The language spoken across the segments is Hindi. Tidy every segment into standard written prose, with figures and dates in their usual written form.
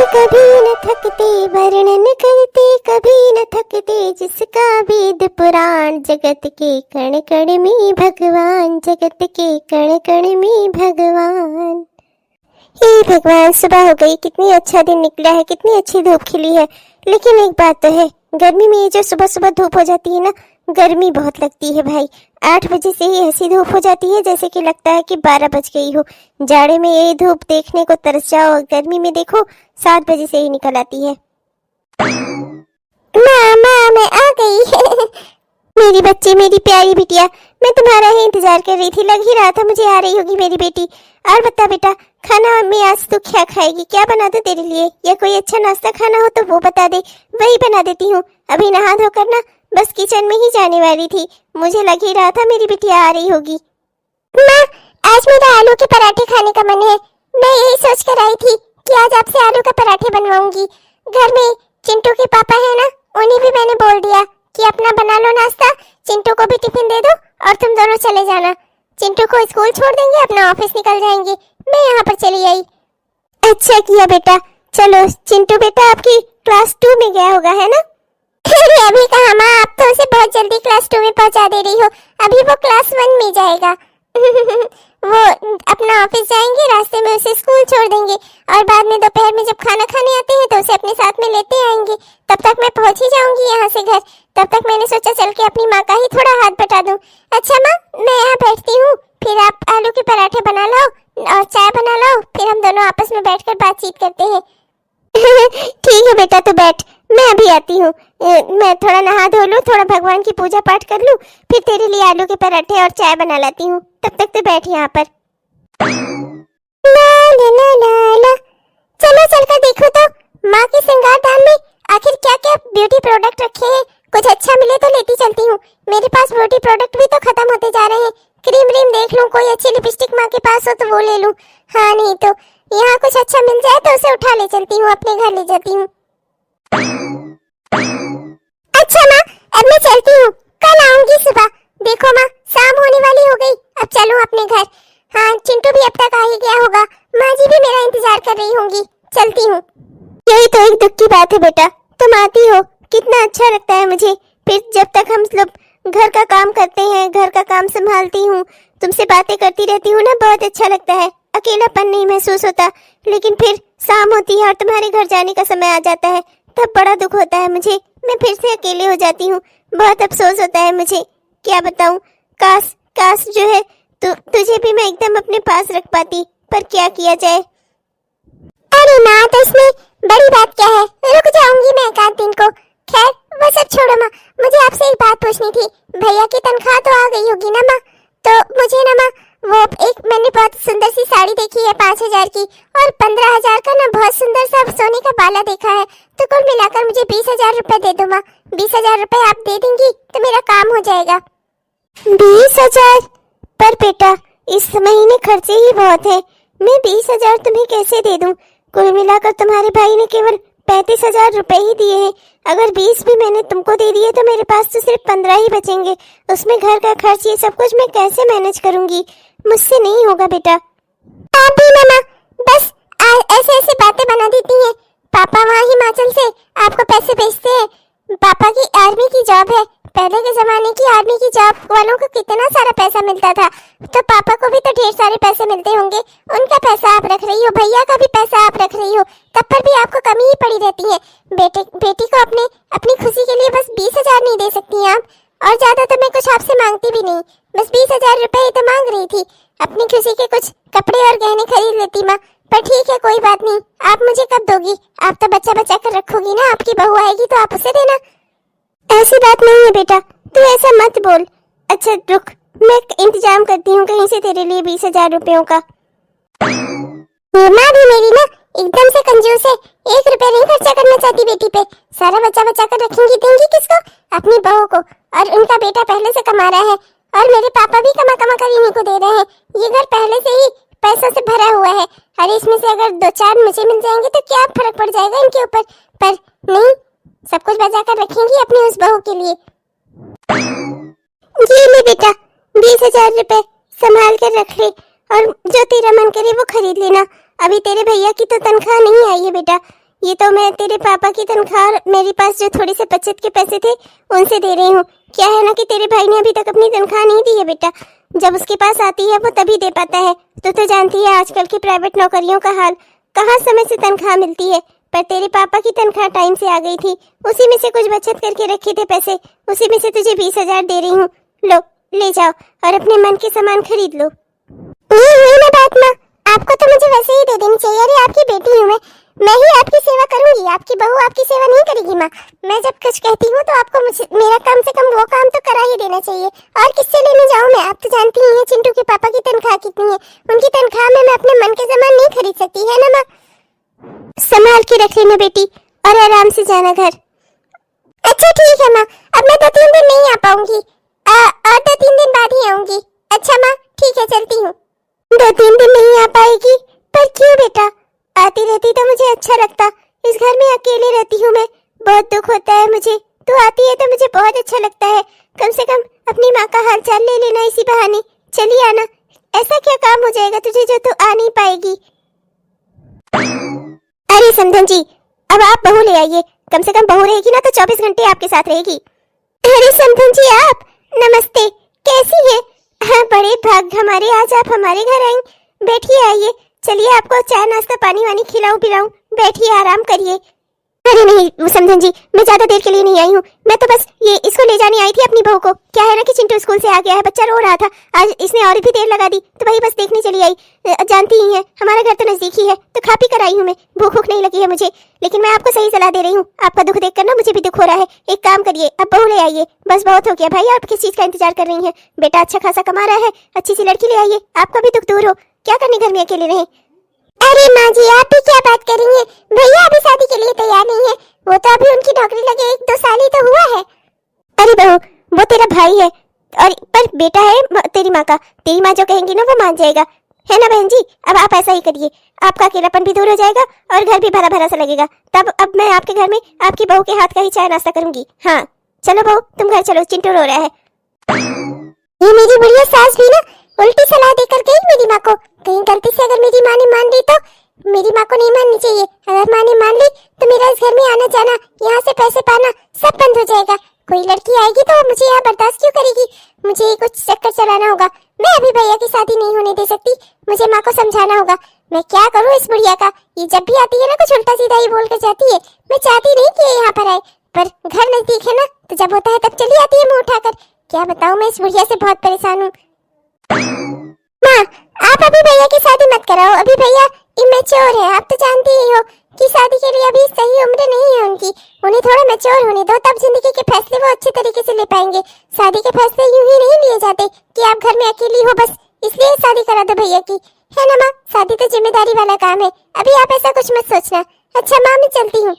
कभी न थकते वर्णन करते, कभी न थकते जिसका वेद पुराण। जगत के कण कण में भगवान, जगत के कण कण में भगवान। हे भगवान, सुबह हो गई, कितनी अच्छा दिन निकला है, कितनी अच्छी धूप खिली है। लेकिन एक बात तो है, गर्मी में ये जो सुबह सुबह धूप हो जाती है ना, गर्मी बहुत लगती है भाई। 8 बजे से ही ऐसी धूप हो जाती है जैसे कि लगता है कि 12 बज गई हो। जाड़े में ये धूप देखने को तरस जाओ, गर्मी में देखो 7 बजे से ही निकल आती है। मामा मैं आ गई। मेरी बच्ची, मेरी प्यारी बिटिया, मैं तुम्हारा ही इंतजार कर रही थी। लग ही रहा था मुझे आ रही होगी मेरी बेटी। और बता बेटा, खाना में आज तू क्या खाएगी? क्या बना दूं तेरे लिए? या कोई अच्छा नाश्ता खाना हो तो वो बता दे, वही बना देती हूँ। अभी नहा धोकर ना बस किचन में ही जाने वाली थी। मुझे लग ही रहा था मेरी बिटिया आ रही होगी। माँ, आज मेरा आलू के पराठे खाने का मन है। मैं यही सोच कर आई थी कि आज आपसे आलू के पराठे बनवाऊंगी। घर में चिंटू के पापा है ना, उन्हें भी मैंने बोल दिया कि अपना बना लो नाश्ता, चिंटू को भी टिफिन दे दो और तुम दोनों चले जाना। चिंटू को स्कूल छोड़ देंगे, अपना ऑफिस निकल जाएंगे। मैं यहाँ पर चली आई। अच्छा किया बेटा। चलो, चिंटू बेटा आपकी क्लास 2 में गया होगा, है ना? अभी कहाँ माँ, आप तो उसे बहुत जल्दी क्लास 2 में पहुँचा दे रही हो। अभी वो क्लास 1 में जाएगा। वो अपना ऑफिस जाएंगे, रास्ते में उसे स्कूल छोड़ देंगे और बाद में दोपहर में जब खाना खाने आते हैं तो उसे अपने साथ में लेते आएंगे। तब तक मैं पहुंच ही जाऊंगी यहाँ से घर। तब तक मैंने सोचा चल के अपनी माँ का ही थोड़ा हाथ बटा दूं। अच्छा माँ, मैं यहाँ बैठती हूँ, फिर आप आलू के पराठे बना लो और चाय बना लो, फिर हम दोनों आपस में बैठकर बातचीत करते हैं। ठीक है बेटा, तो बैठ, मैं अभी आती हूँ। मैं थोड़ा नहा धो लूँ, थोड़ा भगवान की पूजा पाठ कर लूँ, फिर तेरे लिए आलू के पराठे और चाय बना लाती हूँ। तब तक तो बैठ यहाँ पर। ला ला ला ला ला। चलो चलकर देखो तो माँ के श्रृंगार दान में आखिर क्या क्या ब्यूटी प्रोडक्ट रखे हैं। कुछ अच्छा मिले तो लेती चलती हूँ। मेरे पास ब्यूटी प्रोडक्ट भी तो खत्म होते जा रहे हैं। क्रीम व्रीम देख लूँ, कोई अच्छी लिपस्टिक माँ के पास हो तो वो ले लूँ। हाँ, नहीं तो यहाँ कुछ अच्छा मिल जाए तो उसे उठा ले चलती हूँ, अपने घर ले जाती हूँ। अच्छा माँ, अब मैं चलती हूँ, कल आऊंगी सुबह। देखो माँ, शाम होने वाली हो गई, अब चलूँ अपने घर। हाँ, चिंटू भी अब तक आ ही गया होगा, माँ जी भी मेरा इंतजार कर रही होंगी। चलती हूँ। यही तो एक दुख की बात है बेटा, तुम आती हो, कितना अच्छा लगता है मुझे। फिर जब तक हम लोग घर का काम करते हैं, घर का काम संभालती हूँ, तुमसे बातें करती रहती हूँ ना, बहुत अच्छा लगता है। अकेलापन नहीं महसूस होता। लेकिन फिर शाम होती है और तुम्हारे घर जाने का समय आ जाता है, तब बड़ा दुख होता है मुझे। मैं फिर से अकेले हो जाती हूँ, बहुत अफसोस होता है मुझे। क्या बताऊँ, काश काश जो है तुझे भी मैं एकदम अपने पास रख पाती, पर क्या किया जाए। अरे माँ, तो इसमें बड़ी बात क्या है, रुक जाऊंगी मैं एक आध दिन को। खैर वो सब छोड़ो माँ, मुझे आपसे एक बात पूछनी थी। भैया की तनख्वाह तो आ गई होगी ना माँ? तो मुझे ना माँ, वो एक मैंने बहुत सुंदर सी साड़ी देखी है 5000 की, और 15000 का ना बहुत सुंदर सा सोने का बाला देखा है। तो कुल मिलाकर मुझे 20000 रुपए दे दो माँ। 20000 रुपए आप दे देंगी तो मेरा काम हो जाएगा। 20000? पर बेटा, इस महीने खर्चे ही बहुत है, मैं 20000 तुम्हें कैसे दे दूं? कुल मिलाकर तुम्हारे भाई ने केवल 35000 रुपए ही दिए हैं। अगर 20 भी मैंने तुमको दे दिए तो मेरे पास तो सिर्फ 15 ही बचेंगे। उसमें घर का खर्च, ये सब कुछ मैं कैसे मैनेज करूंगी? मुझसे नहीं होगा बेटा। आप भी मामा बस ऐसे ऐसे बातें बना देती हैं। पापा वहाँ हिमाचल से आपको पैसे भेजते हैं। पापा की आर्मी की जॉब है। पहले के जमाने की आर्मी की जॉब वालों को कितना सारा पैसा मिलता था, तो पापा को भी तो ढेर सारे पैसे मिलते होंगे। उनका पैसा आप रख रही हो, भैया का भी पैसा आप रख रही हो, तब पर भी आपको कमी ही पड़ी रहती है। बेटी को अपनी खुशी के लिए बस 20000 नहीं दे सकती आप? और ज्यादा तो मैं कुछ आपसे मांगती भी नहीं, बस 20000 रुपए ही तो मांग रही थी। अपनी खुशी के कुछ कपड़े और गहने खरीद लेती माँ। पर ठीक है, कोई बात नहीं। आप मुझे कब दोगी? आप तो बच्चा बच्चा कर रखोगी ना, आपकी बहू आएगी तो आप उसे देना। ऐसी बात नहीं है बेटा, तू ऐसा मत बोल। अच्छा रुक, मैं इंतजाम करती हूँ कहीं से तेरे लिए 20000 रुपयों का। माँ भी मेरी ना एकदम से कंजूस है, 1 रुपया नहीं खर्चा करना चाहती बेटी पे। सारा बच्चा बच्चा कर रखेंगी, देंगी किसको? अपनी बहू को। और उनका बेटा पहले से कमा रहा है और मेरे पापा भी कमा कमा कर इन्हीं को दे रहे हैं। ये घर पहले से ही पैसों से भरा हुआ है। अरे इसमें से अगर 2-4 मुझे मिल जाएंगे तो क्या फर्क पड़ जाएगा इनके ऊपर? पर नहीं, सब कुछ बचा कर रखेंगी अपनी उस बहू के लिए। ये ले बेटा, 20000 रुपए संभाल कर रख ले, और जो तेरा मन करे वो खरीद लेना। अभी तेरे भैया की तो तनख्वाह नहीं आई है बेटा, ये तो मैं तेरे पापा की तनख्वाह और मेरे पास जो थोड़े से बचत के पैसे थे उनसे दे रही हूँ। क्या है ना कि तेरे भाई ने अभी तक अपनी तनख्वाह नहीं दी है बेटा, जब उसके पास आती है वो तभी दे पाता है। तो जानती है आजकल की प्राइवेट नौकरियों का हाल, कहाँ समय से तनख्वाह मिलती है। पर तेरे पापा की तनख्वाह टाइम से आ गई थी, उसी में से कुछ बचत करके रखे थे पैसे, उसी में से तुझे 20,000 दे रही हूँ। लो ले जाओ और अपने मन के सामान खरीद लो। ये हुई ना बात माँ, आपको तो मुझे वैसे ही दे देनी चाहिए। अरे आपकी बेटी हूँ मैं ही आपकी सेवा करूंगी, आपकी बहू आपकी सेवा नहीं करेगी माँ। मैं जब कुछ कहती हूँ तो आपको मुझे मेरा कम से कम वो काम तो करा ही देना चाहिए। और किससे लेने जाऊँ मैं? आप तो जानती ही हैं चिंटू के पापा की तनख्वाह कितनी है। उनकी तनख्वाह में मैं अपने मन के सामान नहीं खरीद सकती, है ना माँ? संभाल के रख लेना बेटी और आराम से जाना घर। अच्छा ठीक है माँ, अब मैं 2-3 दिन नहीं आ पाऊंगी, और 2-3 दिन बाद ही आऊंगी। अच्छा माँ ठीक है, चलती हूँ। 2-3 दिन नहीं आ पाएगी? पर क्यों बेटा? आती रहती तो मुझे अच्छा लगता, इस घर में अकेले रहती हूँ मैं, बहुत दुख होता है मुझे। तू आती है तो मुझे बहुत अच्छा लगता है, कम से कम अपनी माँ का हाल चाल ले लेना इसी बहाने। चली आना, ऐसा क्या काम हो जाएगा तुझे जो तू आ नहीं पाएगी? अरे समधन जी, अब आप बहू ले आइए, कम से कम बहू रहेगी ना तो 24 घंटे आपके साथ रहेगी। अरे समधन जी आप, नमस्ते, कैसी है? हाँ बड़े भाग हमारे, आज आप हमारे घर आई। बैठिए आइए, चलिए आपको चाय नाश्ता पानी वानी खिलाऊं पिलाऊं, बैठिए आराम करिए। अरे नहीं समधन जी, मैं ज्यादा देर के लिए नहीं आई हूँ, मैं तो बस ये इसको ले जाने आई थी अपनी बहू को। क्या है ना कि चिंटू स्कूल से आ गया है, बच्चा रो रहा था, आज इसने और भी देर लगा दी, तो वही बस देखने चली आई। जानती ही है हमारा घर तो नजदीक ही है, तो खा पी कर आई हूँ मैं, भूख भूख नहीं लगी है मुझे। लेकिन मैं आपको सही सलाह दे रही हूँ, आपका दुख देखकर ना मुझे भी दुख हो रहा है। एक काम करिए, अब बहू ले आइए, बस बहुत हो गया भाई, आप किस चीज का इंतजार कर रही है? बेटा अच्छा खासा कमा रहा है, अच्छी सी लड़की ले आइए, आपका भी दुख दूर हो। क्या करने घर में अकेले रहे? अरे माँ जी आप भी क्या बात कर रही हैं? भैया अभी शादी के लिए तैयार नहीं है, वो तो अभी उनकी नौकरी लगे 1-2 साल ही तो हुआ है। अरे बहू वो तेरा भाई है, और पर बेटा है तेरी माँ का, तेरी माँ जो कहेंगी ना वो मान जाएगा, है ना बहन जी? अब आप ऐसा ही करिए, आपका अकेलापन भी दूर हो जाएगा और घर भी भरा भरा सा लगेगा। तब अब मैं आपके घर में आपकी बहू के हाथ का ही चाय नाश्ता करूंगी। हाँ चलो बहू तुम घर चलो, चिंटू रो रहा है। ये मेरी बुढ़िया सास भी ना उल्टी सलाह देकर गई मेरी माँ को, कहीं गलती से अगर मेरी माँ ने मान ली तो? मेरी माँ को नहीं माननी चाहिए, अगर माँ ने मान ली तो मेरा इस घर में आना जाना, यहाँ से पैसे पाना सब बंद हो जाएगा। कोई लड़की आएगी तो मुझे यहाँ बर्दाश्त क्यों करेगी? मुझे कुछ चक्कर चलाना होगा, मैं अभी भैया की शादी नहीं होने दे सकती, मुझे माँ को समझाना होगा। मैं क्या करूँ इस बुढ़िया का, ये जब भी आती है ना कुछ उल्टा सीधा ही बोल कर जाती है। मैं चाहती नहीं कि यहाँ पर आए, पर घर नजदीक है ना, तो जब होता है तब चली आती है मुँह उठाकर। क्या बताऊँ, मैं इस बुढ़िया से बहुत परेशान हूँ। माँ आप अभी भैया की शादी मत कराओ, अभी भैया इमेच्योर है, आप तो जानती ही हो कि शादी के लिए अभी सही उम्र नहीं है उनकी, उन्हें थोड़ा मैच्योर होने दो, तब जिंदगी के फैसले वो अच्छे तरीके से ले पाएंगे। शादी के फैसले यूं ही नहीं लिए जाते कि आप घर में अकेली हो बस इसलिए शादी करा दो भैया की, है ना माँ? शादी तो जिम्मेदारी वाला काम है, अभी आप ऐसा कुछ मत सोचना। अच्छा माँ मैं चलती हूँ।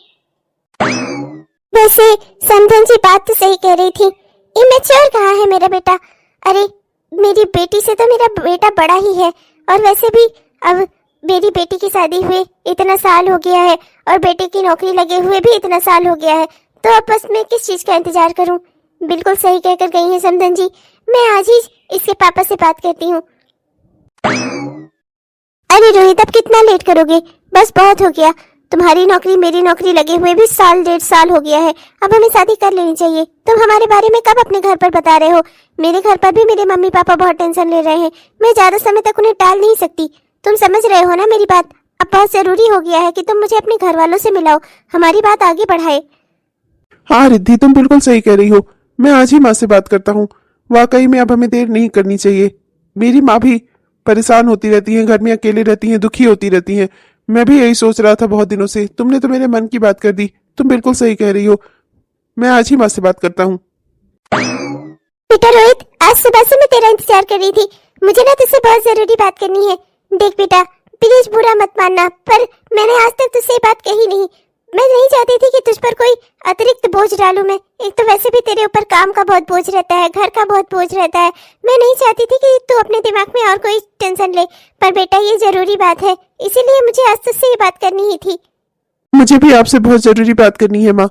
वैसे समधन जी बात तो सही कह रही थी, इमेच्योर कहाँ है मेरा बेटा? अरे मेरी बेटी से तो मेरा बेटा बड़ा ही है, और वैसे भी अब मेरी बेटी की शादी हुए इतना साल हो गया है और बेटे की नौकरी लगे हुए भी इतना साल हो गया है, तो अब बस मैं किस चीज का इंतजार करूं? बिल्कुल सही कहकर गई हैं समधन जी, मैं आज ही इसके पापा से बात करती हूँ। अरे रोहित अब कितना लेट करोगे, बस बहुत हो गया, तुम्हारी नौकरी मेरी नौकरी लगे हुए भी 1.5 साल हो गया है, अब हमें शादी कर लेनी चाहिए। तुम हमारे बारे में कब अपने घर पर बता रहे हो? मेरे घर पर भी मेरे मम्मी पापा बहुत टेंशन ले रहे हैं, मैं ज्यादा समय तक उन्हें टाल नहीं सकती, तुम समझ रहे हो ना मेरी बात? अब बहुत जरूरी हो गया है कि तुम मुझे अपने घर वालों से मिलाओ, हमारी बात आगे बढ़ाए। हाँ रिद्धि तुम बिल्कुल सही कह रही हो, मैं आज ही माँ से बात करता हूँ। वाकई में अब हमें देर नहीं करनी चाहिए, मेरी माँ भी परेशान होती रहती है, घर में अकेले रहती हैं, दुखी होती रहती हैं। मैं भी यही सोच रहा था बहुत दिनों से, तुमने तो मेरे मन की बात कर दी, तुम बिल्कुल सही कह रही हो, मैं आज ही माँ से बात करता हूँ। बेटा रोहित आज सुबह से मैं तेरा इंतजार कर रही थी, मुझे ना तुझसे बहुत जरूरी बात करनी है। देख बेटा प्लीज बुरा मत मानना, पर मैंने आज तक तुझसे बात कही नहीं, मैं नहीं चाहती थी कि तुझ पर कोई अतिरिक्त बोझ डालूं मैं, एक तो वैसे भी तेरे ऊपर काम का बहुत बोझ रहता है, घर का बहुत बोझ रहता है, मैं नहीं चाहती थी कि तू अपने दिमाग में और कोई टेंशन ले, पर बेटा ये जरूरी बात है, इसीलिए मुझे आज तुझसे ये बात करनी ही थी। मुझे भी आपसे बहुत जरूरी बात करनी है माँ,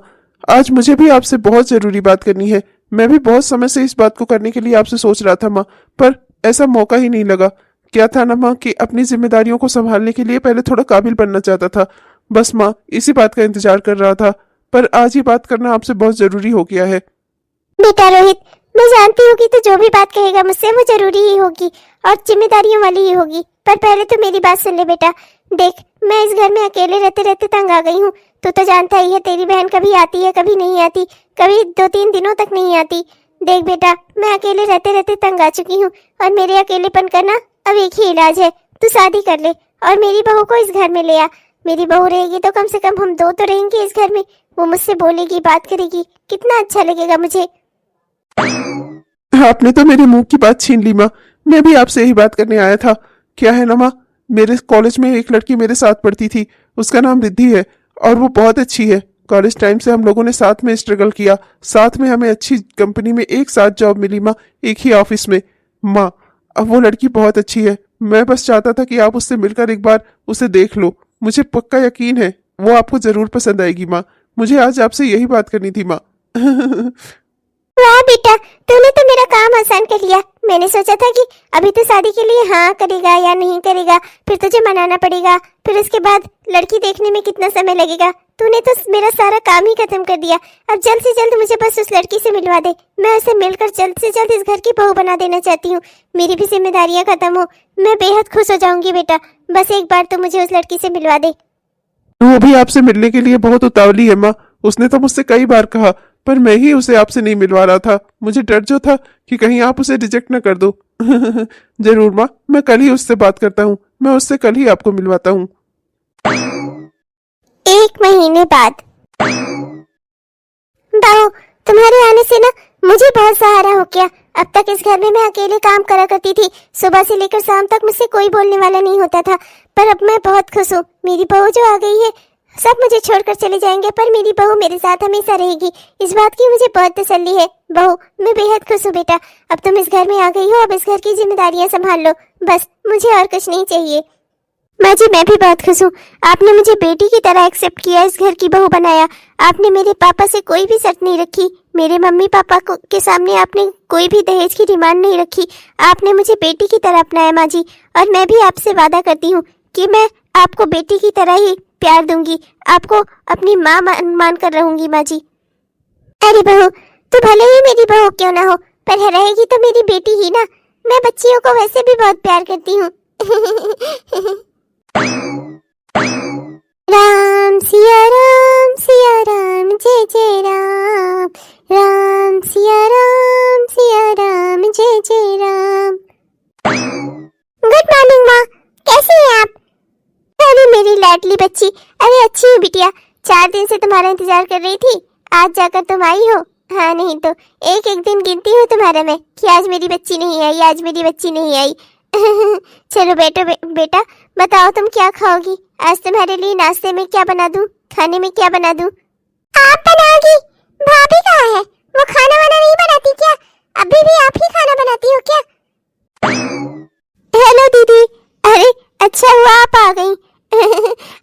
आज मुझे भी आपसे बहुत जरूरी बात करनी है। मैं भी बहुत समय से इस बात को करने के लिए आपसे सोच रहा था माँ, पर ऐसा मौका ही नहीं लगा। क्या था ना माँ कि अपनी जिम्मेदारियों को संभालने के लिए पहले थोड़ा काबिल बनना चाहता था, बस माँ इसी बात का इंतजार कर रहा था, पर आज ये बात करना आपसे बहुत जरूरी हो गया है। बेटा रोहित, मैं जानती हूँ कि तू जो भी बात कहेगा मुझसे वो जरूरी ही होगी और जिम्मेदारियों वाली ही होगी, पर पहले तो मेरी बात सुन ले बेटा। देख, मैं इस घर में अकेले रहते रहते तंग आ गई हूँ। तू तो जानता ही है, तेरी बहन कभी आती है कभी नहीं आती, कभी 2-3 दिनों तक नहीं आती। देख बेटा, मैं अकेले रहते रहते तंग आ चुकी हूँ और मेरे अकेलेपन का ना अब एक ही इलाज है, तू शादी कर ले और मेरी बहू को इस घर में ले आ। मेरी बहू रहेगी तो कम से कम हम 2 तो रहेंगे इस घर में। वो मुझसे बोलेगी, बात करेगी, कितना अच्छा लगेगा मुझे। आपने तो मेरे मुंह की बात छीन ली माँ। मैं भी आपसे यही बात करने आया था। क्या है ना माँ, मेरे कॉलेज में एक लड़की मेरे साथ पढ़ती थी, उसका नाम रिद्धि है और वो बहुत अच्छी है। कॉलेज टाइम से हम लोगों ने साथ में स्ट्रगल किया, साथ में हमें अच्छी कंपनी में एक साथ जॉब मिली माँ, एक ही ऑफिस में। माँ, अब वो लड़की बहुत अच्छी है। मैं बस चाहता था कि आप उससे मिलकर एक बार उसे देख लो। मुझे पक्का यकीन है वो आपको जरूर पसंद आएगी माँ। मुझे आज आपसे यही बात करनी थी माँ। वाह बेटा, तूने तो मेरा काम आसान कर लिया। मैंने सोचा था कि अभी तो शादी के लिए हाँ करेगा या नहीं करेगा, फिर तुझे मनाना पड़ेगा, फिर उसके बाद लड़की देखने में कितना समय लगेगा। तूने तो मेरा सारा काम ही खत्म कर दिया। अब जल्द से जल्द मुझे बस उस लड़की से मिलवा दे। मैं उसे मिलकर जल्द से जल्द इस घर की बहू बना देना चाहती हूँ। मेरी भी जिम्मेदारियां खत्म हो, मैं बेहद खुश हो जाऊंगी बेटा। बस एक बार तो मुझे उस लड़की से मिलवा दे। वो भी आपसे मिलने के लिए बहुत उतावली है माँ। उसने तो मुझसे कई बार कहा, पर मैं ही उसे आपसे नहीं मिलवा रहा था। मुझे डर जो था कि कहीं आप उसे रिजेक्ट न कर दो। जरूर माँ, मैं कल ही उससे बात करता हूँ। मैं उससे कल ही आपको मिलवाता हूँ। 1 महीने बाद। बहू, तुम्हारे आने से ना मुझे बहुत सहारा हो गया। अब तक इस घर में मैं अकेले काम करा करती थी, सुबह से लेकर शाम तक मुझसे कोई बोलने वाला नहीं होता था, पर अब मैं बहुत खुश हूँ। मेरी बहू जो आ गई है, सब मुझे छोड़कर चले जाएंगे पर मेरी बहू मेरे साथ हमेशा रहेगी। इस बात की मुझे बहुत तसल्ली है। बहू, मैं बेहद खुश हूँ बेटा। अब तुम इस घर में आ गई हो, अब इस घर की जिम्मेदारियां संभाल लो, बस मुझे और कुछ नहीं चाहिए। माँ जी, मैं भी बहुत खुश हूँ। आपने मुझे बेटी की तरह एक्सेप्ट किया, इस घर की बहू बनाया। आपने मेरे पापा से कोई भी शर्त नहीं रखी, मेरे मम्मी पापा के सामने आपने कोई भी दहेज की डिमांड नहीं रखी। आपने मुझे बेटी की तरह अपनाया माँ जी, और मैं भी आपसे वादा करती हूँ कि मैं आपको बेटी की तरह ही प्यार दूंगी, आपको अपनी माँ मान कर रहूंगी माँ जी। अरे बहू, तू भले ही मेरी बहू क्यों ना हो, पर रहेगी तो मेरी बेटी ही ना। मैं बच्चियों को वैसे भी बहुत प्यार करती हूँ। राम सिया राम जय जय राम, राम सिया राम जय जय राम। गुड मॉर्निंग माँ, कैसी हैं आप? अरे मेरी लाडली बच्ची, अरे अच्छी हूँ बिटिया। 4 दिन से तुम्हारा इंतजार कर रही थी, आज जाकर तुम आई हो। हाँ, नहीं तो एक एक दिन गिनती हूँ तुम्हारे में कि आज मेरी बच्ची नहीं आई, आज मेरी बच्ची नहीं आई। चलो बेटा बताओ तुम क्या खाओगी? आज तुम्हारे लिए नाश्ते में क्या बना दूं, खाने में क्या बना दूं? आप बनाओगी? भाभी कहाँ है? वो खाना वाना नहीं बनाती क्या? अभी भी आप ही खाना बनाती हो क्या? हेलो दीदी, अरे अच्छा हुआ आप आ गई।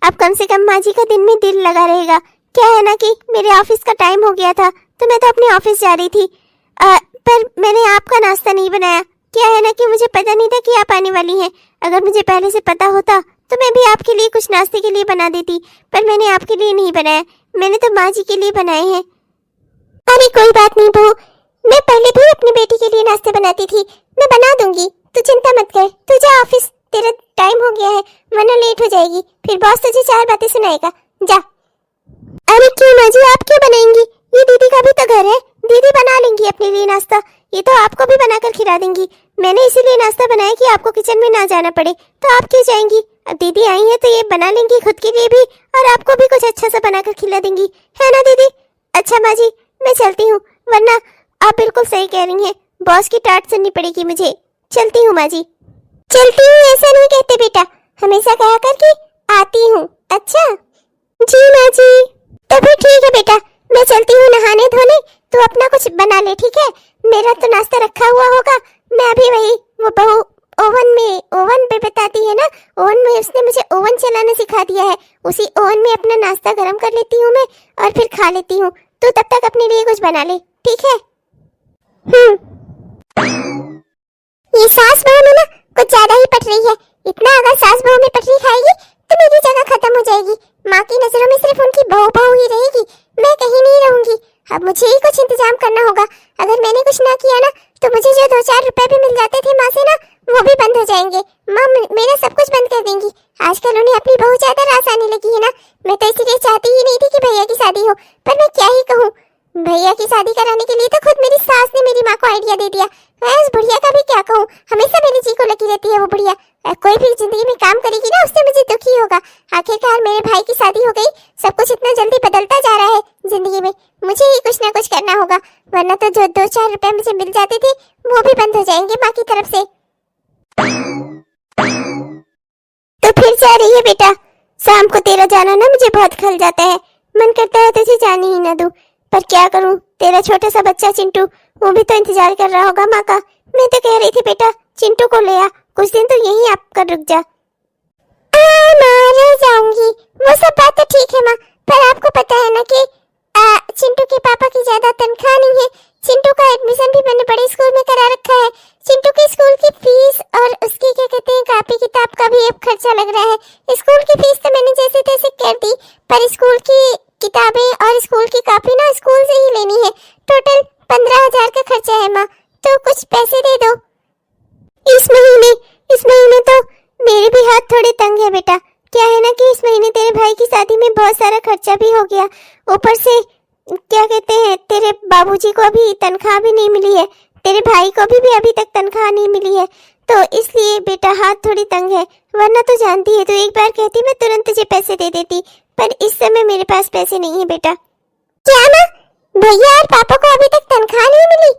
अब कम से कम माँ जी का दिन में दिल लगा रहेगा। क्या है ना कि मेरे ऑफिस का टाइम हो गया था तो मैं तो अपने ऑफिस जा रही थी, पर मैंने आपका नाश्ता नहीं बनाया। क्या है ना कि मुझे पता नहीं था कि आप आने वाली हैं। अगर मुझे पहले से पता होता तो मैं भी आपके लिए कुछ नाश्ते के लिए बना देती, पर मैंने आपके लिए नहीं बनाया, मैंने तो माँ जी के लिए बनाए हैं। अरे कोई बात नहीं बहू, मैं पहले भी अपनी बेटी के लिए नाश्ते बनाती थी, मैं बना दूंगी, तू चिंता मत कर। तू जा ऑफिस, तेरा टाइम हो गया है वरना लेट हो जाएगी, फिर बॉस तुझे 4 बातें सुनाएगा, जा। अरे क्यों माँ जी, आप क्यों बनाएंगी? ये दीदी का भी तो घर है, दीदी बना लेंगी अपने लिए नाश्ता, ये तो आपको भी बनाकर खिला देंगी। मैंने इसीलिए नाश्ता बनाया कि आपको किचन में ना जाना पड़े, तो आप क्यों जाएंगी? अब दीदी आई है तो ये बना लेंगी खुद के लिए भी और आपको भी कुछ अच्छा सा बनाकर खिला देंगी, है ना दीदी? अच्छा माँ जी, मैं चलती हूँ, वरना आप बिल्कुल सही कह रही हैं, बॉस की डांट सुननी पड़ेगी मुझे। चलती हूँ माँ जी। चलती हूँ ऐसा नहीं कहते बेटा, हमेशा कहा कर कि आती हूँ। अच्छा जी माँ जी, तो फिर ठीक है बेटा, मैं चलती हूँ नहाने धोने, तू अपना कुछ बना ले, ठीक है? मेरा तो नाश्ता रखा हुआ होगा, मैं अभी वही वो बहू ओवन पे बताती है ना, ओवन में उसने मुझे ओवन चलाना सिखा दिया है, उसी ओवन में अपना नाश्ता गर्म कर लेती हूँ मैं और फिर खा लेती हूँ। तू तब तक अपने लिए कुछ बना ले, ठीक है? ये सास बहू में ना कुछ ज्यादा ही पट रही है। इतना अगर सास बहू में पटरी खाएगी तो मेरी जगह खत्म हो जाएगी। माँ की नजरों में सिर्फ उनकी बहू बहू ही रहेगी, मैं कहीं नहीं रहूंगी। अब मुझे ही कुछ इंतजाम करना होगा। अगर मैंने कुछ ना किया ना तो मुझे जो 2-4 रुपए भी मिल जाते थे माँ से ना, वो भी बंद हो जाएंगे। माँ मेरा सब कुछ बंद कर देंगी। आजकल उन्हें अपनी बहू ज्यादा रास आने लगी है ना। मैं तो इसीलिए चाहती ही नहीं थी कि भैया की शादी हो, पर मैं क्या ही कहूँ। भैया की शादी कराने के लिए तो खुद मेरी सास ने मेरी माँ को आइडिया दे दिया। मैं उस बुढ़िया का भी क्या कहूँ, हमेशा मेरे जी को लगी रहती है वो बुढ़िया। कोई भी जिंदगी में काम करेगी ना उससे मुझे दुख ही होगा। आखिरकार मेरे भाई की शादी हो गई, सब कुछ इतना जल्दी बदलता जा रहा है जिंदगी में। मुझे ही कुछ ना कुछ करना होगा, वरना तो जो 2-4 रुपए मुझे मिल जाते थे वो भी बंद हो जाएंगे माँ की तरफ से। तो फिर जा रही है बेटा? शाम को तेरा जाना ना मुझे बहुत खल जाता है, मन करता है तुझे जाने ही ना दूं, पर क्या करूं, तेरा छोटा सा बच्चा चिंटू वो भी तो इंतजार कर रहा होगा माँ का। मैं तो कह रही थी बेटा चिंटू को ले आ, कुछ दिन तो यहीं आप कर रुक जा। माँ रह जाऊंगी, वो सब बात तो ठीक है माँ, पर आपको पता है ना कि चिंटू के पापा की ज्यादा तनख्वाह नहीं है। चिंटू का एडमिशन भी मैंने बड़े स्कूल में करा रखा है। चिंटू की स्कूल की फीस और उसकी क्या कहते हैं कॉपी किताब का भी अब खर्चा लग रहा है। स्कूल की फीस तो मैंने जैसे तैसे कर दी, पर स्कूल की किताबें और स्कूल की कॉपी ना स्कूल से ही लेनी है। टोटल 15,000 का खर्चा है माँ, तो कुछ पैसे दे दो। इस महीने तो मेरे भी हाथ थोड़े तंग है बेटा। क्या है ना कि इस महीने तेरे भाई की शादी में बहुत सारा खर्चा भी हो गया, ऊपर से क्या कहते हैं तेरे बाबूजी को अभी तनख्वाह भी नहीं मिली है, तेरे भाई को भी अभी तक तनख्वाह नहीं मिली है, तो इसलिए बेटा हाथ थोड़ी तंग है। वरना तो जानती है, तो एक बार कहती मैं तुरंत तुझे पैसे दे देती, पर इस समय मेरे पास पैसे नहीं है बेटा। क्या माँ, भैया और पापा को अभी तक तनख्वाह नहीं मिली?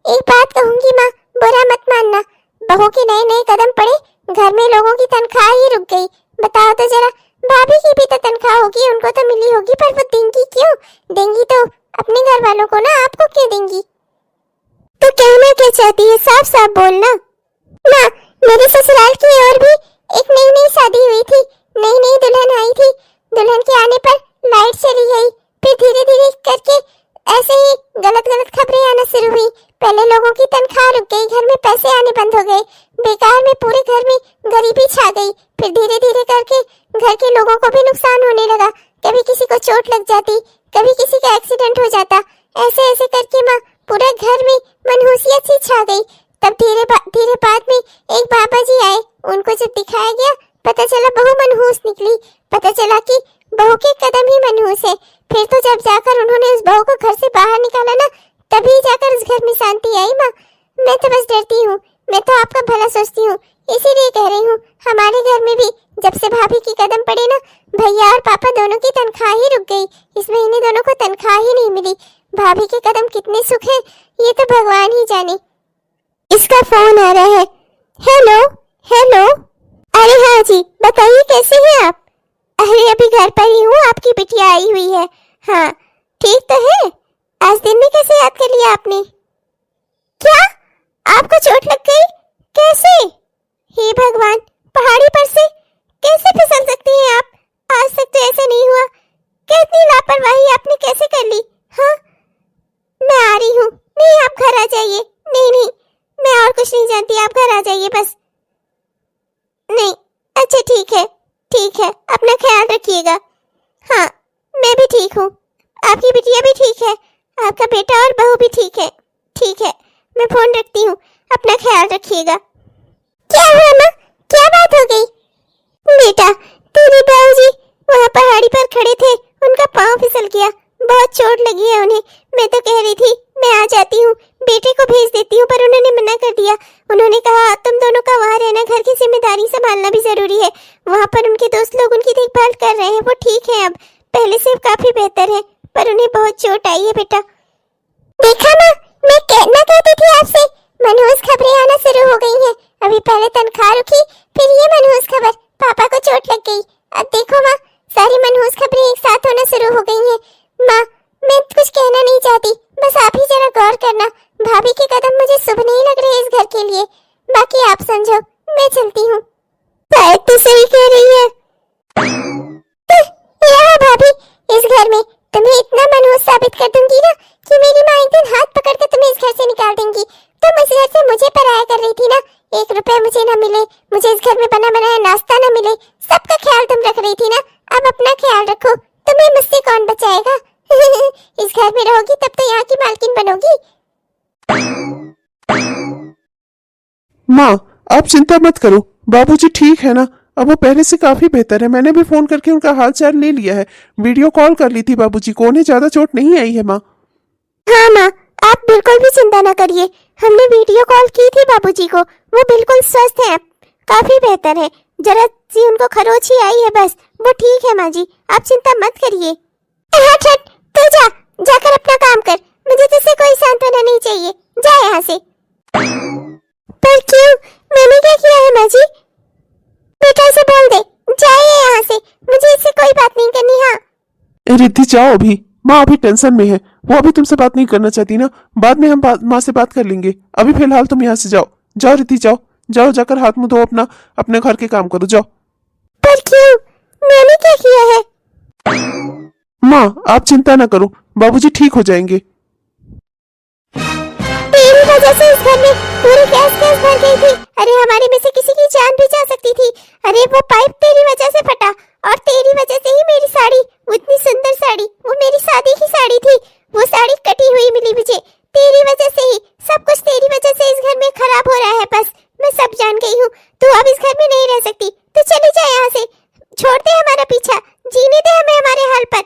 एक बात कहूंगी माँ, बुरा मत मानना, बहू के नए नए कदम पड़े, घर में लोगों की तनख्वाह ही रुक गई। बताओ तो जरा, भाभी की भी तो तनख्वाह होगी, उनको तो मिली होगी, पर वो देंगी क्यों? देंगी तो अपने घर वालों को ना, आपको क्यों देंगी? तो कहना क्या चाहती है, साफ साफ बोलना। ना, मेरे ससुराल की और भी एक नई नई शादी हुई थी, नई नई दुल्हन आई थी। दुल्हन के आने पर लाइट चली गई, फिर धीरे धीरे करके ऐसे ही गलत गलत खबरें आना शुरू हुई। पहले लोगों की तनख्वाह रुक गई, घर में पैसे आने बंद हो गए, बेकार में पूरे घर में गरीबी छा गई। फिर धीरे धीरे करके घर के लोगों को भी नुकसान होने लगा, कभी किसी को चोट लग जाती, कभी किसी का एक्सीडेंट हो जाता। ऐसे ऐसे करके माँ पूरे घर में मनहूसियत सी छा गई। तब धीरे बाद में एक बाबा जी आए, उनको जब दिखाया गया पता चला बहू मनहूस निकली, पता चला कि बहू के कदम ही मनहूस है। फिर तो जब जाकर उन्होंने उस बहू को घर से बाहर निकाला ना, तभी जाकर उस घर में शांति आई माँ। मैं तो बस डरती हूँ, मैं तो आपका भला सोचती हूँ, इसीलिए कह रही हूँ। हमारे घर में भी जब से भाभी की कदम पड़े ना, भैया और पापा दोनों की तनख्वाह ही रुक गई। इस महीने दोनों को तनख्वाह ही नहीं मिली। भाभी के कदम कितने सुख है ये तो भगवान ही जाने। इसका फोन आ रहा है। हेलो हेलो, अरे हाँ जी बताइए कैसे हैं आप? अरे अभी घर पर ही हूँ, आपकी बिटिया आई हुई है। हाँ ठीक तो है। आज दिन में कैसे याद कर लिया आपने? क्या आपको चोट लग गई? कैसे? हे भगवान, पहाड़ी पर से कैसे फिसल सकती हैं आप? आज तक तो ऐसा नहीं हुआ। कितनी लापरवाही आपने कैसे कर ली? हाँ मैं आ रही हूँ। नहीं आप घर आ जाइए। नहीं नहीं मैं और कुछ नहीं जानती, आप घर आ जाइए बस। नहीं अच्छा ठीक है, अपना ख्याल रखिएगा। हाँ मैं भी ठीक हूँ, आपकी बिटिया भी ठीक है, आपका बेटा और बहू भी ठीक है, मैं फोन रखती हूँ, अपना ख्याल रखिएगा। क्या हुआ माँ, क्या बात हो गई? बेटा तेरे बाबूजी वहाँ पहाड़ी पर खड़े थे, उनका पाँव फिसल गया, बहुत चोट लगी है उन्हें। मैं तो कह रही थी मैं आ जाती हूँ, बेटे को भेज देती हूँ, पर उन्होंने मना कर दिया। उन्होंने कहा तुम दोनों का वहाँ रहना, घर की जिम्मेदारी संभालना भी जरूरी है। वहाँ पर उनके दोस्त लोग उनकी देखभाल कर रहे हैं, वो ठीक है, अब पहले से काफी बेहतर है, पर उन्हें बहुत चोट आई है बेटा। देखा ना, मैं कहना कहती थी आपसे, मनहूस खबरें आना शुरू हो गई हैं। अभी पहले तनख्वाह रुकी, फिर ये मनहूस खबर, पापा को चोट लग गई। अब देखो माँ, सारी मनहूस खबरें एक साथ होना शुरू हो गई हैं। माँ मैं कुछ कहना नहीं चाहती, बस आप ही जरा गौर करना, भाभी के कदम मुझे शुभ नहीं लग रहे इस घर के लिए। बाकी आप समझो, मैं चलती हूँ। शायद तो सही कह रही है। भाभी, इस घर में तुम्हें इतना मनहूस साबित कर दूंगी ना कि मेरी माँ एक दिन हाथ पकड़कर तुम्हें इस घर से निकाल देंगी। तुम इस घर से मुझे पराया कर रही थी ना, 1 रुपया मुझे न मिले, मुझे इस घर में बना बनाया नाश्ता न मिले, सबका ख्याल तुम रख रही थी ना। अब अपना ख्याल रखो। में मुझसे कौन बचाएगा? इस घर में रहोगी तब तो यहाँ की मालकिन बनोगी। माँ आप चिंता मत करो, बाबूजी ठीक है ना। अब वो पहले से काफी बेहतर है। मैंने भी फोन करके उनका हाल चाल ले लिया है, वीडियो कॉल कर ली थी बाबूजी को। उन्हें ज्यादा चोट नहीं आई है माँ। हाँ माँ, आप बिल्कुल भी चिंता ना करिए। हमने वीडियो कॉल की थी बाबूजी को, वो बिल्कुल स्वस्थ हैं, काफी बेहतर है। जरा सी उनको खरोच ही आई है बस, वो ठीक है माँ जी, आप चिंता मत करिए। हट हट, तू जा, जाकर अपना काम कर, मुझे तुझसे कोई सांत्वना नहीं चाहिए, जा यहाँ से। पर क्यों, मैंने क्या किया है माँ जी? बेटा से बोल दे, जाइए यहाँ से, मुझे इससे कोई बात नहीं करनी। हाँ रिद्धि जाओ अभी, माँ अभी टेंशन में है, वो अभी तुमसे बात नहीं करना चाहती ना। बाद में हम माँ से बात कर लेंगे। अभी फिलहाल तुम यहाँ से जाओ। जाओ रिद्धि जाओ, जाओ जाकर हाथ मुंह धो, अपना अपने घर के काम करो, जाओ। पर क्यों, मैंने क्या किया है? माँ आप चिंता ना करो, बाबूजी ठीक हो जाएंगे। तेरी वजह से इस घर में पूरी गैस भर गई थी। अरे हमारे में से किसी की जान भी जा सकती थी। अरे वो पाइप तेरी वजह से फटा, और तेरी वजह से ही मेरी साड़ी, वो इतनी सुंदर साड़ी, वो मेरी शादी की साड़ी थी, वो साड़ी कटी हुई मिली मुझे। तेरी वजह से ही सब कुछ, तेरी वजह से इस घर में खराब हो रहा है। बस मैं सब जान गई हूँ, तू अब इस घर में नहीं रह सकती, तू चली जा यहाँ से, छोड़ दे हमारा पीछा, जीने दे हमें हमारे हाल पर।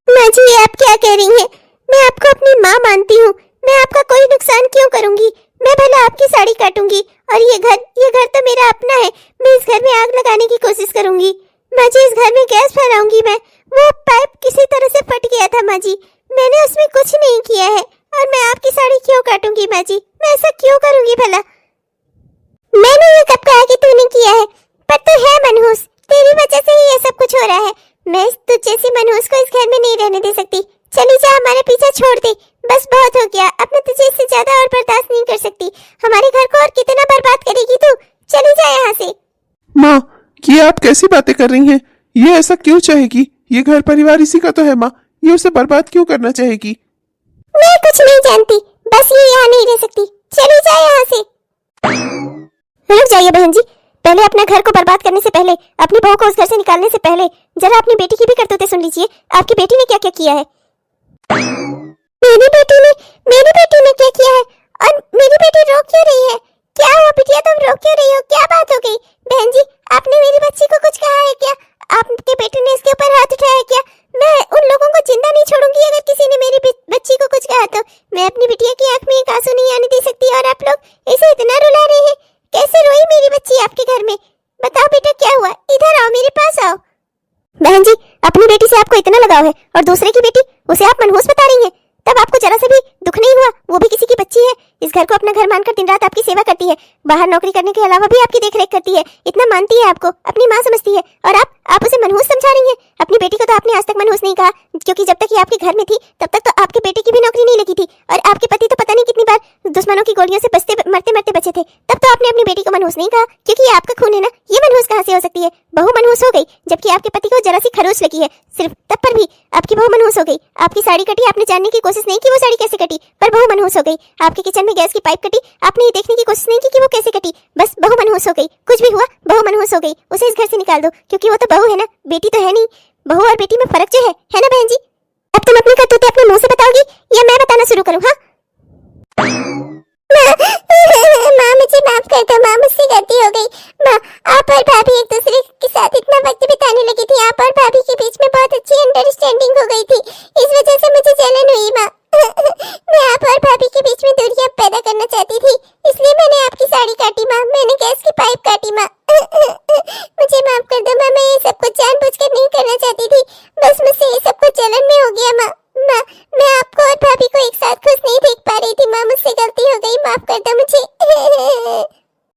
माँ जी आप क्या कह रही हैं? मैं आपको अपनी माँ मानती हूँ, मैं आपका कोई नुकसान क्यों करूंगी? मैं भला आपकी साड़ी काटूंगी, और ये घर तो मेरा अपना है। मैं इस घर में आग लगाने की कोशिश करूंगी माँ जी, इस घर में गैस फैलाऊंगी मैं। वो पाइप किसी तरह से फट गया था माँ जी, मैंने उसमें कुछ नहीं किया है, और मैं आपकी साड़ी क्यों काटूंगी माँ जी? मैं ऐसा क्यों करूंगी भला? मैंने ये कब कहा कि तूने किया है? पर तू है मनहूस, तेरी वजह से ही ये सब कुछ हो रहा है। मैं तुझ जैसी मनहूस को इस घर में नहीं रहने दे सकती। चली जा, हमारे पीछे छोड़ दे, बस बहुत हो गया, अब मैं तुझे इससे ज्यादा और बर्दाश्त नहीं कर सकती। हमारे घर को और कितना बर्बाद करेगी तू? चली जा यहाँ से। माँ ये आप कैसी बातें कर रही हैं? ये ऐसा क्यों चाहेगी? ये घर परिवार इसी का तो है माँ, ये उसे बर्बाद क्यों करना चाहेगी? मैं कुछ नहीं जानती, बस ये यहाँ नहीं रह सकती, चली जा यहाँ से। रुक जाइए बहन जी, पहले अपना घर को बर्बाद करने से पहले, अपनी बहू को उस घर से निकालने से पहले जरा अपनी बेटी की भी करतूतें सुन लीजिए। आपकी बेटी ने क्या क्या किया है? मेरी बेटी ने क्या किया है? और मेरी बेटी रो क्यों रही है? क्या हुआ बिटिया, तुम रो क्यों रही हो? क्या बात हो गई? बहन जी आपने मेरी बच्ची को कुछ कहा है क्या? आपके बेटे ने इसके ऊपर हाथ उठाया क्या? मैं उन लोगों को जिंदा नहीं छोड़ूंगी अगर किसी ने मेरी बच्ची को कुछ कहा तो। मैं अपनी बिटिया की आंख में एक आंसू नहीं आने दे सकती, और आप लोग इसे इतना रुला रहे हैं। कैसे रोई मेरी बच्ची आपके घर में? बताओ बेटा क्या हुआ, इधर आओ, मेरे पास आओ। बहन जी अपनी बेटी से आपको इतना लगाव है, और दूसरे की बेटी, उसे आप मनहूस बता रही हैं, तब आपको जरा सा भी दुख नहीं हुआ? वो भी किसी की बच्ची है, इस घर को अपना घर मानकर दिन रात आपकी सेवा करती है, बाहर नौकरी करने के अलावा भी आपकी देखरेख करती है, इतना मानती है आपको, अपनी माँ समझती है, और आप उसे मनहूस समझा रही हैं। अपनी बेटी को तो आपने आज तक मनहूस नहीं कहा, क्योंकि जब तक ये आपके घर में थी तब तक तो आपके बेटे की भी नौकरी नहीं लगी थी, और आपके पति तो पता नहीं कितनी बार दुश्मनों की गोलियों से मरते मरते बचे थे, तब तो आपने अपनी बेटी को मनहूस नहीं कहा, क्योंकि ये आपका खून है ना। ये मनहूस कहाँ से हो सकती है? बहू मनहूस हो गई, जबकि आपके पति को जरा सी खरोच लगी है सिर्फ, तब पर भी आपकी बहू मनहूस हो गई। आपकी साड़ी कटी, आपने जानने की कोशिश नहीं की वो साड़ी कैसे कटी, पर बहू मनहूस हो गई। आपके किचन में गैस की पाइप कटी, आपने ये देखने की कोशिश नहीं की कि वो कैसे कटी, बस बहू मनहूस हो गई। कुछ भी हुआ, बहू मनहूस हो गई, उसे इस घर से निकाल दो, क्योंकि वो तो बहू है ना, बेटी तो है नहीं। बहू और बेटी में फर्क जो है ना बहन जी? अब तुम अपनी करतूतें अपने मुंह से बताओगी या मैं बताना शुरू करूं? हाँ माँ मुझे माफ कर दो माँ, मुझसे गलती हो गई माँ। आप और भाभी एक दूसरे के साथ इतना वक्त बिताने लगी थी, आप और भाभी के बीच में बहुत अच्छी अंडरस्टैंडिंग हो गई थी, इस वजह से मुझे जलन हुई माँ। मैं आप और भाभी के बीच में दूरियां पैदा करना चाहती थी, इसलिए मैंने आपकी साड़ी काटी माँ, मैंने गैस की पाइप काटी माँ। मुझे माफ कर दो माँ, मैं ये सब कुछ जानबूझकर नहीं करना चाहती थी, बस मुझसे ये सब कुछ जलन में हो गया माँ। माँ मैं आपको और भाभी को एक साथ खुश नहीं देख पा रही थी माँ, मुझसे गलती हो गई, माफ कर दो मुझे।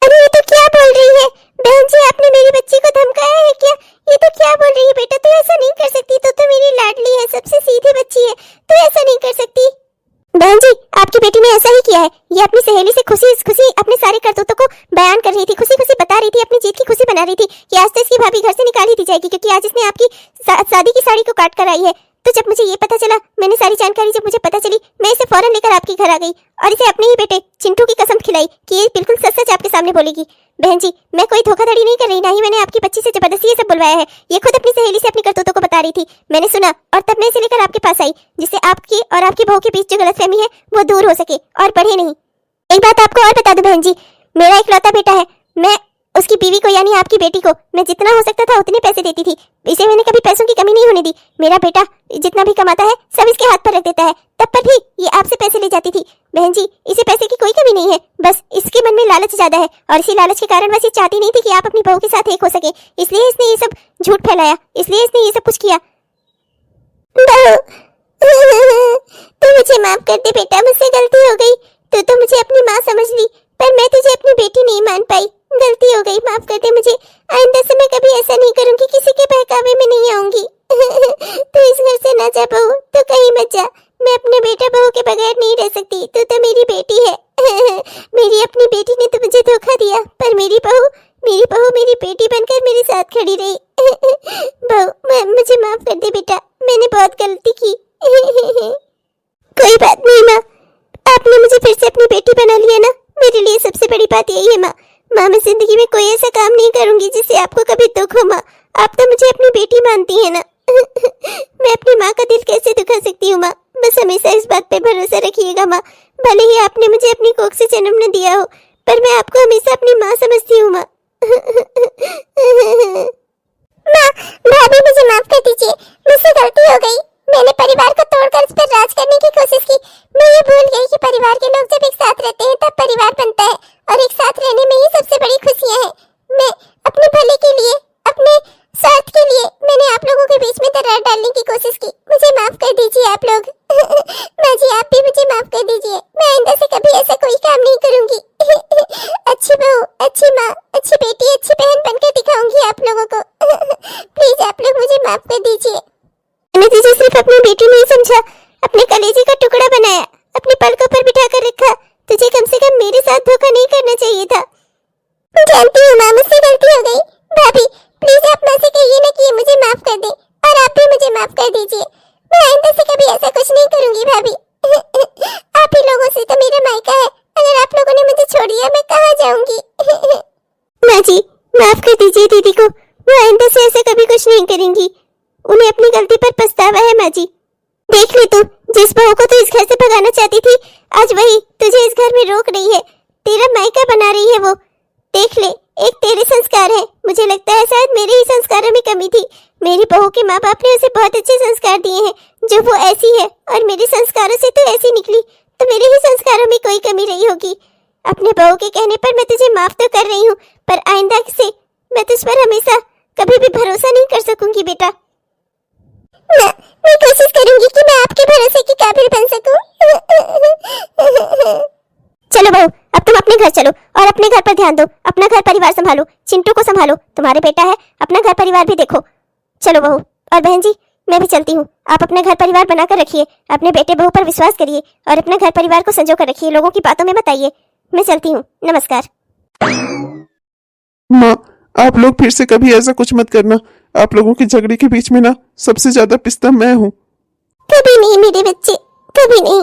अरे ये तो क्या बोल रही है बहन जी, आपने मेरी बच्ची को धमकाया है क्या? ये तो क्या बोल रही है बेटा, तू ऐसा नहीं कर सकती, तो मेरी लाडली है, सबसे सीधी बच्ची है, तू ऐसा नहीं कर सकती। बहन जी आपकी बेटी ने ऐसा ही किया है, ये अपनी सहेली से खुशी खुशी अपने सारे करतूतों को बयान कर रही थी, खुशी खुशी बता रही थी, अपनी जीत की खुशी बना रही थी कि आज तो इसकी भाभी घर से निकाल ही दी जाएगी, क्योंकि आज इसने आपकी शादी की साड़ी को काट कर आई है। तो जब मुझे ये पता चला, मैंने सारी जानकारी जब मुझे पता चली, मैं इसे फौरन लेकर आपके घर आ गई और इसे अपने ही बेटे चिंटू की कसम खिलाई कि ये बिल्कुल सच सच आपके सामने बोलेगी। बहन जी मैं कोई धोखाधड़ी नहीं कर रही, ना ही मैंने आपकी बच्ची से जबरदस्ती ये सब बुलवाया है, ये खुद अपनी सहेली से अपनी करतूतों को बता थी, मैंने सुना और तब मैं इसे लेकर आपके पास आई, जिससे आपकी और आपकी बहू के बीच जो गलतफहमी है वो दूर हो सके और बढ़े नहीं। एक बात आपको और बता दूं बहन जी, मेरा इकलौता बेटा है। मैं उसकी बीवी को यानी आपकी बेटी को मैं जितना हो सकता था उतने पैसे देती थी। इसे मैंने कभी पैसों की कमी नहीं होने दी। मेरा बेटा जितना भी कमाता है सब इसके हाथ पर रख देता है, तब पर भी ये आपसे पैसे ले जाती थी। बहन जी, इसे पैसे की कोई कमी नहीं है, बस इसके मन में लालच ज्यादा है और इसी लालच के कारण बस ये चाहती नहीं थी कि आप अपनी बहू के साथ एक हो सके, इसलिए इसने ये सब झूठ फैलाया, इसलिए इसने ये सब कुछ किया। बहू, तू मुझे माफ कर दे बेटा, मुझसे गलती हो गई। तो मुझे अपनी माँ समझ ली, पर मैं तुझे अपनी बेटी नहीं मान पाई। गलती हो गई, माफ कर दे मुझे। आइंदा से मैं कभी ऐसा नहीं करूंगी, किसी के बहकावे में नहीं आऊंगी। तू इस घर से ना जा बहू, तू कहीं मत जा। मैं अपने बेटा बहू के बगैर नहीं रह सकती, तू तो मेरी बेटी है। मेरी अपनी बेटी ने तो मुझे धोखा दिया, पर मेरी बहू मेरी बेटी बनकर मेरे साथ खड़ी रही। बहू, मुझे माफ कर दे बेटा, मैंने बहुत गलती की। कोई बात नहीं माँ, आपने मुझे फिर से अपनी बेटी बना लिया ना, मेरे लिए सबसे बड़ी बात यही है माँ। माँ, मैं जिंदगी में कोई ऐसा काम नहीं करूंगी जिससे आपको कभी दुख हो माँ। आप तो मुझे अपनी बेटी मानती हैं ना। मैं अपनी माँ का दिल कैसे दुखा सकती हूँ माँ, बस हमेशा इस बात पे भरोसा रखिएगा माँ। भले ही आपने मुझे अपनी कोख से जन्म न दिया हो, पर मैं आपको हमेशा अपनी माँ समझती हूँ माँ। माँ, भाभी मुझे माफ कर दीजिए, मुझसे गलती हो गई। मैंने परिवार को तोड़कर उस पर राज करने की कोशिश की। मैं ये भूल गई कि परिवार के लोग जब एक साथ रहते हैं तब परिवार बनता है, और एक साथ रहने में ही सबसे बड़ी खुशियां हैं। मैं अपने भले के लिए, अपने स्वार्थ के लिए मैंने आप लोगों के बीच में दरार डालने की कोशिश की। मुझे माफ कर दीजिए आप लोग। माँ जी, आप भी मुझे माफ कर दीजिए। मैं आइंदा से कभी ऐसा कोई काम नहीं करूंगी। अच्छी बहू, अच्छी माँ, अच्छी बेटी, अच्छी बहन बनकर दिखाऊंगी आप लोगों को। प्लीज आप लोग मुझे माफ कर दीजिए। मैंने तुझे सिर्फ अपनी बेटी नहीं समझा, अपने कलेजे का टुकड़ा बनाया, अपने पलकों पर बिठा कर रखा। तुझे कम से कम मेरे साथ धोखा नहीं करना चाहिए था। जानती हूँ माँ, मुझसे गलती हो गई। भाभी प्लीज आप माँ से कहिए ना कि ये मुझे माफ कर दे, और आप भी मुझे माफ कर दीजिए। मैं आइंदा से कभी ऐसा कुछ नहीं करूंगी भाभी। आप ही लोगों से तो मेरा मायका है, अगर आप लोगों ने मुझे छोड़ दिया मैं कहाँ जाऊंगी। माँ जी, माफ कर दीजिए दीदी को, वो आइंदा से ऐसा कभी कुछ नहीं करेंगी। उन्हें अपनी गलती पर पछतावा है माँ जी। देख ले तू, जिस बहू को तू इस घर से भगाना चाहती थी, आज वही तुझे इस घर में रोक रही है, तेरा मायका बना रही है वो। देख ले, एक तेरे संस्कार है, मुझे लगता है शायद मेरे ही संस्कारों में कमी थी। मेरी बहू के माँ बाप ने उसे बहुत अच्छे संस्कार दिए हैं, जो वो ऐसी है, और मेरे संस्कारों से तो ऐसी निकली, तो मेरे ही संस्कारों में कोई कमी रही होगी। अपने बहू के कहने पर मैं तुझे माफ तो कर रही हूँ, पर आइंदा से मैं तुझ पर हमेशा कभी भी भरोसा नहीं कर सकूंगी बेटा। मैं कोशिश करूंगी कि मैं आपके भरोसे की काबिल बन सकूं। चलो बहू, अब तुम अपने घर चलो और अपने घर पर ध्यान दो, अपना घर परिवार संभालो, चिंटू को संभालो, तुम्हारे बेटा है, अपना घर परिवार भी देखो। चलो बहू, और बहन जी मैं भी चलती हूँ। आप अपना घर परिवार बनाकर रखिए, अपने बेटे बहू पर विश्वास करिए और अपना घर परिवार को संजो कर रखिए, लोगों की बातों में मत आइए। मैं चलती हूँ, नमस्कार। माँ, आप लोग फिर से कभी ऐसा कुछ मत करना। आप लोगों के झगड़े के बीच में ना सबसे ज्यादा पिस्ता मैं हूँ। कभी नहीं मेरे बच्चे, कभी नहीं।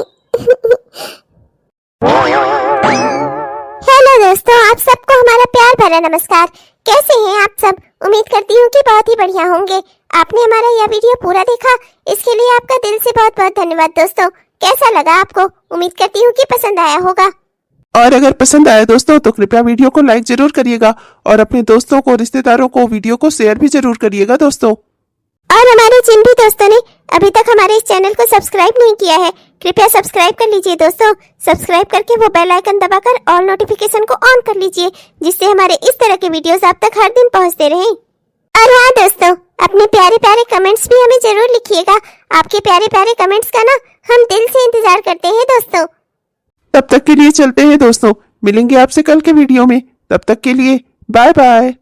हेलो दोस्तों, आप सबको हमारा प्यार भरा नमस्कार। कैसे हैं आप सब? उम्मीद करती हूँ कि बहुत ही बढ़िया होंगे। आपने हमारा यह वीडियो पूरा देखा, इसके लिए आपका दिल से बहुत बहुत धन्यवाद दोस्तों। कैसा लगा आपको? उम्मीद करती हूँ कि पसंद आया होगा। और अगर पसंद आया दोस्तों तो कृपया वीडियो को लाइक जरूर करिएगा और अपने दोस्तों को, रिश्तेदारों को वीडियो को शेयर भी जरूर करिएगा दोस्तों। और हमारे जिन भी दोस्तों ने अभी तक हमारे इस चैनल को सब्सक्राइब नहीं किया है, कृपया सब्सक्राइब कर लीजिए दोस्तों। सब्सक्राइब करके वो बेल आइकन दबाकर ऑल नोटिफिकेशन को ऑन कर लीजिए, जिससे हमारे इस तरह के वीडियोस आप तक हर दिन पहुंचते रहें। और हाँ दोस्तों, अपने प्यारे प्यारे कमेंट्स भी हमें जरूर लिखिएगा। आपके प्यारे प्यारे कमेंट्स का ना हम दिल से इंतजार करते हैं दोस्तों। तब तक के लिए चलते हैं दोस्तों, मिलेंगे आपसे कल के वीडियो में। तब तक के लिए बाय बाय।